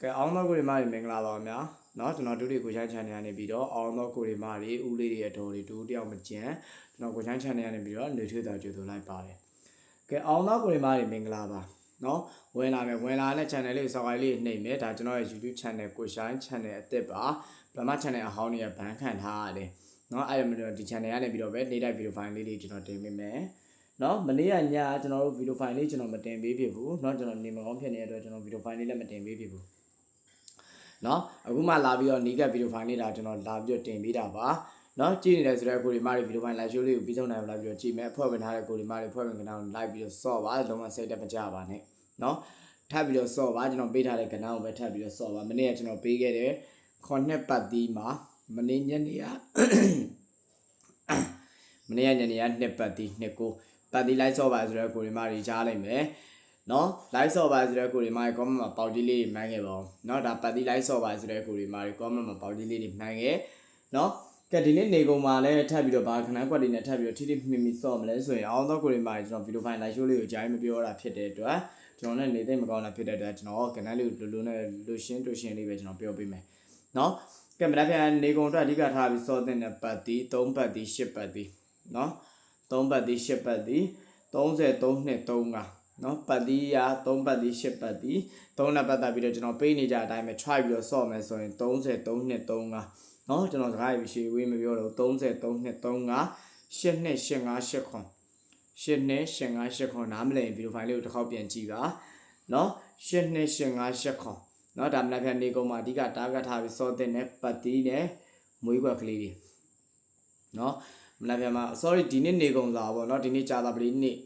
ကဲအောင်တော့ကိုရီမားတွေမင်္ဂလာပါများเนาะကျွန်တော်တို့တွေကိုချိုင်း channel ကနေပြီးတော့အောင်တော့ကိုရီမားတွေဦးလေးတွေအတော်တွေတူတယောက်မကျန်ကျွန်တော်ကိုချိုင်း channel ကနေပြီးတော့နေထွေးတာကြိုဆိုလိုက်ပါတယ်ကဲအောင်တော့ကိုရီမားတွေမင်္ဂလာပါเนาะဝင်လာတဲ့ channel လေးစောက်ကိုင်းလေးနှိပ်မယ်ဒါကျွန်တော်ရဲ့ YouTube channel ကိုချိုင်း channel အသစ်ပါဗမာ channel အဟောင်းတွေကဘန်ခံထားရတယ်เนาะအဲ့ဒါဒီ channel ကနေပြီးတော့ပဲနေ့တိုင်း video file လေးတွေကျွန်တော်တင်ပေးမယ်เนาะမနေ့ကညကျွန်တော်တို့ video file လေးကျွန်တော်မတင်ပေးဖြစ်ဘူးเนาะကျွန်တော်နေမကောင်းဖြစ်နေတဲ့အတွက်ကျွန်တော် video file လေးလည်းမတင်ပေးဖြစ်ဘူးเนาะအခုမှလာပြီးတော့နီးကပ် video file လေးဒါကျွန်တော်လာပြီးတော့တင်ပေးတာပါเนาะကြည့်နေတဲ့ဆိုတဲ့ကိုဒီမားတွေ video file live show လေးကိုပြီးဆုံးနိုင်လာပြီးတော့ကြည့်မယ်အဖွဲ့ဝင်ထားတဲ့ကိုဒီမားတွေဖွဲ့ဝင်ကဏ္ဍကို live ပြီးတော့ဆော့ပါလုံးဝစိတ်တက်မကြပါနဲ့เนาะထပ်ပြီးတော့ဆော့ပါကျွန်တော်ပေးထားတဲ့ကဏ္ဍကိုပဲထပ်ပြီးတော့ဆော့ပါမနေ့ကကျွန်တော်ပေးခဲ့တဲ့ခေါ်နှစ်ပတ်သီးမှာမနေ့ညနေကနှစ်ပတ်သီးနှစ်ကိုပတ်သီး live ဆော့ပါဆိုတဲ့ကိုဒီမားတွေကြားလိုက်မယ်နော် live ဆော့ပါဆိုတဲ့ကိုဒီမား comment မှာပေါက်တီးလေးတွေမှန်းခဲ့ပါဦးနော်ဒါပတ်တီး live ဆော့ပါဆိုတဲ့ကိုဒီမား comment မှာပေါက်တီးလေးတွေမှန်းခဲ့နော်ကဲဒီနေ့နေကုန်မှာလည်းထပ်ပြီးတော့ဘာခဏကွက်တွေနဲ့ထပ်ပြီးတော့ထိထိမိမိဆော့မလဲဆိုရင်အောင်တော့ကိုဒီမားကျွန်တော် video file live show လေးကိုအကြိုင်းမပြောတာဖြစ်တဲ့အတွက်ကျွန်တော်နဲ့နေသိမကောင်းတာဖြစ်တဲ့အတွက်ကျွန်တော်ကဏ္ဍလေးကိုလိုနဲ့လိုရှင်းလေးပဲကျွန်တော်ပြောပေးမယ်နော်ကဲမနက်ဖြန်နေကုန်အတွက်အဓိကထားပြီးဆော့တဲ့ပတ်တီး3ပတ်တီး10ပတ်တီးနော်3ပတ်တီး10ပတ်တီး33နှစ်3ကနော်ပတ်တီးရ3ပတ်တီး10ပတ်တီး3နဲ့ပတ်သက်ပြီးတော့ကျွန်တော်ပေးနေကြအတိုင်းပဲ try ပြီးတော့ဆော့မယ်ဆိုရင်33နှစ်3ကနော်ကျွန်တော်စကားရေးရှေ့ဝေးမပြောတော့33နှစ်3က8နှစ်8 5 8ခွန်8နှစ်8 5 8ခွန်နားမလည်ဗီဒီယိုဖိုင်လေးကိုတစ်ခေါက်ပြန်ကြည့်ပါနော်8နှစ်8 5 8ခွန်နော်ဒါမနက်ဖြန်နေကုန်မှာအဓိကတားကတ်ထားပြီးဆော့တဲ့နဲ့ပတ်တီးနဲ့မွေးခွက်ကလေးတွေနော်မနက်ဖြန်မှာ sorry ဒီနေ့နေကုန်စာပေါ့နော်ဒီနေ့ကြာတာပလီနေ့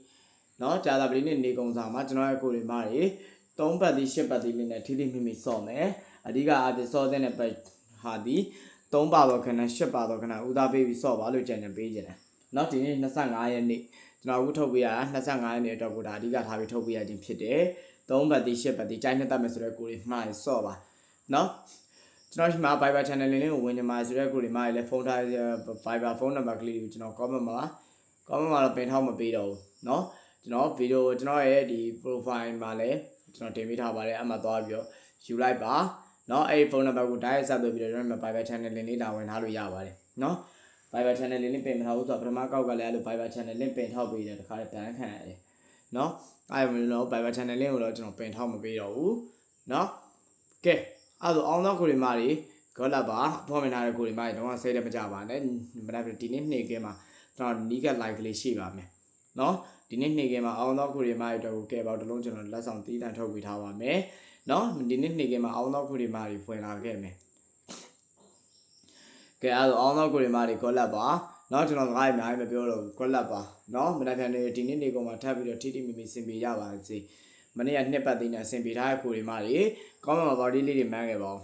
နော်ကြာတာပလီနေ့နေကုန်စာမှာကျွန်တော်ရဲ့ကိုတွေမားတွေ3ပတ်တီး10ပတ်တီးလေးနဲ့ထိထိမိမိဆော့မယ်အဓိကအားဖြင့်ဆော့တဲ့နဲ့ပတ်ဟာဒီ3ပါတော့ခဏ10ပါတော့ခဏဦးသားပေးပြီးဆော့ပါလို့ကြံကြံပေးခြင်းတယ်နော်ဒီနေ့25ရက်နေ့ကျွန်တော်အခုထုတ်ပေးရတာ25ရက်နေ့အတွက်ကိုဒါအဓိကထားပြီးထုတ်ပေးရခြင်းဖြစ်တယ်3ပတ်တီး10ပတ်တီးကြိုက်နှစ်သက်မယ်ဆိုတဲ့ကိုတွေမှားရင်ဆော့ပါနော်ကျွန်တော်ဒီမှာ Viber channel လေးကိုဝင်နေမှာဆိုတဲ့ကိုတွေမှာလည်းဖုန်းထား Viber ဖုန်းနံပါတ်ကလေးကိုကျွန်တော် comment မှာတော့ပင်ထောက်မပေးတော့ဘူးเนาะကျွန်တော် video ကျွန်တော်ရဲ့ဒီ profile မှာလည်းကျွန်တော်တင်ပေးထားပါတယ်အမှသွားပြီးတော့ယူလိုက်ပါเนาะအဲ့ဒီဖုန်းနံပါတ်ကို direct ဆက်သွယ်ပြီးတော့ကျွန်တော် Viber channel လေးလာဝင်ထားလို့ရပါတယ်เนาะ Viber channel လေးပင်မထားဘူးဆိုတော့ပထမကောက်ကလည်းအဲ့လို Viber channel လေးပင်ထောက်ပေးတယ်တခါတည်းပြန်ခံရတယ်เนาะအဲ့လိုမျိုး Viber channel လေးကိုတော့ကျွန်တော်ပင်ထောက်မပေးတော့ဘူးเนาะကဲအဲ့တော့အောင်သောကိုရီမာတွေကောလာပါဖော်မထားတဲ့ကိုရီမာတွေတော့စိတ်လည်းမကြပါနဲ့မနက်ဒီနေ့နေ့ကဲမှာကျွန်တော်နီးက live ကလေးရှိပါမယ်เนาะဒီနေ့နေ့ကဲမှာအောင်သောကိုရီမာတွေတော့ကဲပေါတလုံးကျွန်တော်လက်ဆောင်တီးတန်ထုတ်ပေးထားပါမယ်เนาะဒီနေ့နေ့ကဲမှာအောင်သောကိုရီမာတွေဖွင့်လာခဲ့မယ်ကဲအဲ့တော့အောင်သောကိုရီမာတွေကောလာပါเนาะကျွန်တော်စကားအများကြီးမပြောတော့ဘူးကောလာပါเนาะမနက်ဖြန်နေ့ဒီနေ့နေ့ကောင်မှာထပ်ပြီးတော့ထိထိမိမိစင်ပေးရပါစေမနေ့ကနှစ်ပတ်သိန်းနဲ့အဆင်ပြေထားတဲ့ကိုရီမာတွေကောင်းမှာပါတီးလေးတွေမှန်းခဲ့ပါဦး